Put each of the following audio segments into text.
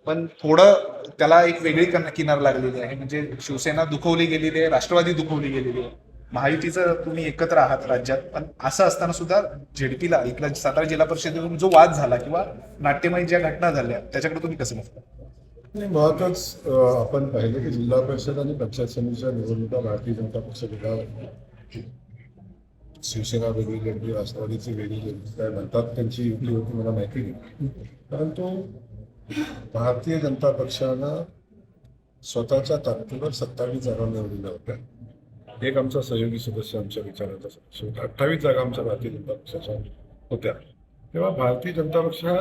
पण थोडं त्याला एक वेगळी किनार लागलेली आहे. म्हणजे शिवसेना दुखवली गेलेली आहे, राष्ट्रवादी दुखवली गेलेली आहे. महायुतीचं तुम्ही एकत्र आहात राज्यात, पण असं असताना सुद्धा झेडपीला इथला सातारा जिल्हा परिषदेवरून जो वाद झाला किंवा नाट्यमय ज्या घटना झाल्या त्याच्याकडे तुम्ही कसं बघता? आणि मुळातच आपण पाहिलं की जिल्हा परिषद आणि पंचायत समितीच्या निवडणुका भारतीय जनता पक्ष वेगळा, शिवसेना वेगळी लढली, राष्ट्रवादीची वेगळी लढली, काय म्हणतात त्यांची युती होती मला माहिती नाही. परंतु भारतीय जनता पक्षानं स्वतःच्या ताकदीवर 27 जागा निवडलेल्या होत्या. एक आमचा सहयोगी सदस्य आमच्या विचाराचा सदस्य, 28 जागा आमच्या भारतीय जनता पक्षाच्या होत्या. तेव्हा भारतीय जनता पक्ष हा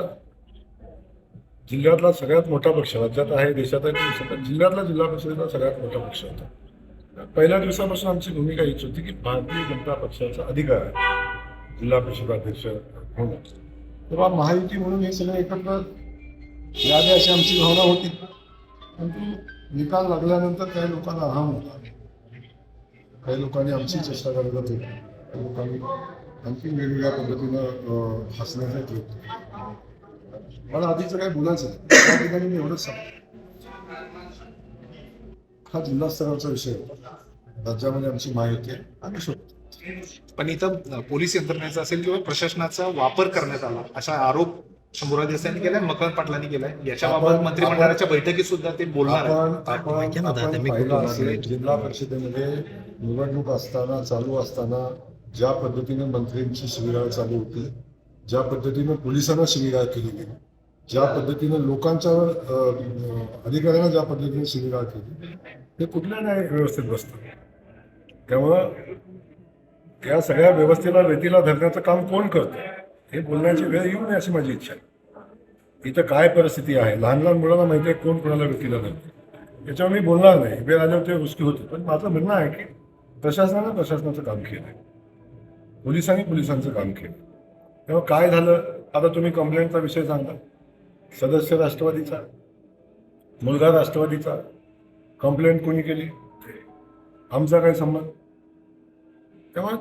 जिल्ह्यातला सगळ्यात मोठा पक्ष, राज्यात आहे, देशात आहे, जिल्ह्यातला जिल्हा परिषदेचा सगळ्यात मोठा पक्ष होता. पहिल्या दिवसापासून आमची भूमिका हीच होती की भारतीय जनता पक्षाचा अधिकार आहे जिल्हा परिषद अध्यक्ष होणं. तेव्हा महायुती म्हणून हे सगळे एकत्र यावे अशी आमची भावना होती. परंतु निकाल लागल्यानंतर काही लोकांना अहम होता, काही लोकांनी आमची चेष्टा करत होती, काही लोकांनी आणखी वेगवेगळ्या पद्धतीनं हसण्याचा होते. मला आधीचं काही बोलायचं नाही. त्या ठिकाणी मी एवढंच सांगतो, हा जिल्हा स्तरावरचा विषय होता. राज्यामध्ये आमची महायुती आहे, आम्ही शोधतो. पण इथं पोलीस यंत्रणेचा असेल किंवा प्रशासनाचा वापर करण्यात आला असा आरोप शंभूराज देसाईंनी केलाय, मकरंद पाटलांनी केलाय. याच्याबाबत मंत्रिमंडळाच्या बैठकीत सुद्धा ते बोलणार आहेत. आपण पाहिलं असेल, जिल्हा परिषदेमध्ये निवडणूक असताना, चालू असताना ज्या पद्धतीने मंत्र्यांची शिबिराळ चालू होती, ज्या पद्धतीने पोलिसांना शिबिराळ केली गेली, ज्या पद्धतीने लोकांच्या अधिकाऱ्यांना ज्या पद्धतीने शिबिराळ केली, हे कुठल्या नाही व्यवस्थेत बसतं. त्यामुळं या सगळ्या व्यवस्थेला वेतीला धरण्याचं काम कोण करतं हे बोलण्याची वेळ येऊ नये अशी माझी इच्छा आहे. इथं काय परिस्थिती आहे, लहान लहान मुलांना माहिती आहे कोण कोणाला वेतीला धरतं, याच्यावर मी बोलणार नाही. वेळ आल्यावर ते गोष्टी होती. पण माझं म्हणणं आहे की प्रशासनानं प्रशासनाचं काम केलं, पोलिसांनी पोलिसांचं काम केलं. तेव्हा काय झालं, आता तुम्ही कंप्लेंटचा विषय सांगा. सदस्य राष्ट्रवादीचा, मुलगा राष्ट्रवादीचा, कंप्लेंट कोणी केली, आमचा काय संबंध? तेव्हा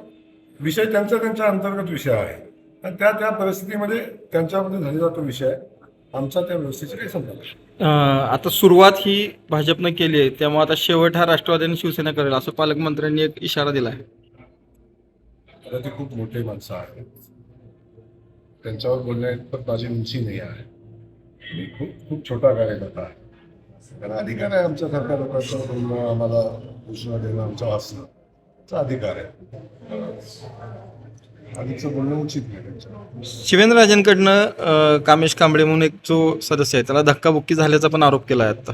विषय त्यांच्या अंतर्गत विषय आहे आणि त्या परिस्थितीमध्ये त्यांच्यामध्ये झालेला तो विषय आहे. आमचा त्या व्यवस्थेची काही संबंध नाही. आता सुरुवात ही भाजपनं केली आहे, त्यामुळे आता शेवट हा राष्ट्रवादी आणि शिवसेना करेल असं पालकमंत्र्यांनी एक इशारा दिला आहे. आता ते खूप मोठे माणसं आहेत, त्यांच्यावर बोलण्यात माझी उंची नाही आहे. मी खूप छोटा कार्यकर्ता आहे. कारण अधिकार आहे आमच्यासारख्या लोकांचा बोलणं, आम्हाला घोषणा देणं, आमचा वाचण्याचा अधिकार आहे. आधीचं बोलणं उचित नाही त्यांच्या. शिवेंद्रराजेंकडनं कामेश कांबळे म्हणून एक जो सदस्य आहे त्याला धक्काबुक्की झाल्याचा पण आरोप केला आहे आता.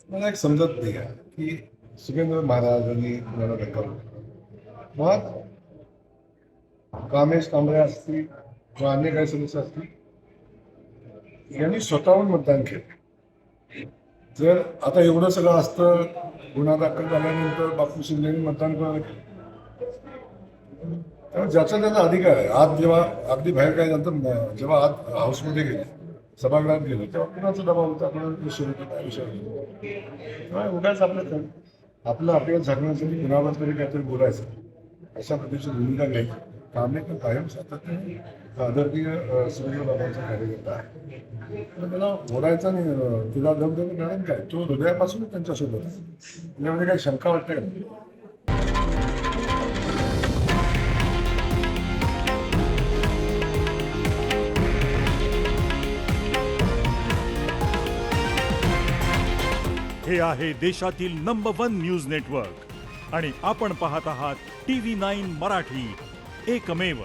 मला एक समजत नाही आहे की सुरेंद्र महाराजांनी मला धक्का मग कामेश कांबळे असतील किंवा अन्य काही सदस्य असतील, यांनी स्वतःहून मतदान केलं. जर आता एवढं सगळं असतं, गुन्हा दाखल झाल्यानंतर बापू शिंदेनी मतदान करायला केलं, त्यामुळे ज्याचा त्याचा अधिकार आहे. आज जेव्हा अगदी बाहेर काय झालं, जेव्हा आज हाऊसमध्ये गेले, सभागृहात गेलो, तेव्हा कुणाचा दबाव होता, कुणाचा विषय होता, काय विषय होता. तेव्हा उगाच आपलं आपल्याला झाकण्यासाठी कुणावर तरी काहीतरी बोलायचं, अशा पद्धतीची भूमिका घ्यायची. कामे पण कायम सातत्याने आदरणीय सूर्य बाबांचा कार्यकर्ता आहे. तर त्याला बोलायचा नाही, तिला दम देणं कारण काय, तो हृदयापासूनच त्यांच्यासोबत आहे. त्याच्यामध्ये काही शंका वाटते का? हे आहे देशातील नंबर 1 न्यूज नेटवर्क आणि आपण पाहत आहात TV9 मराठी, एकमेव.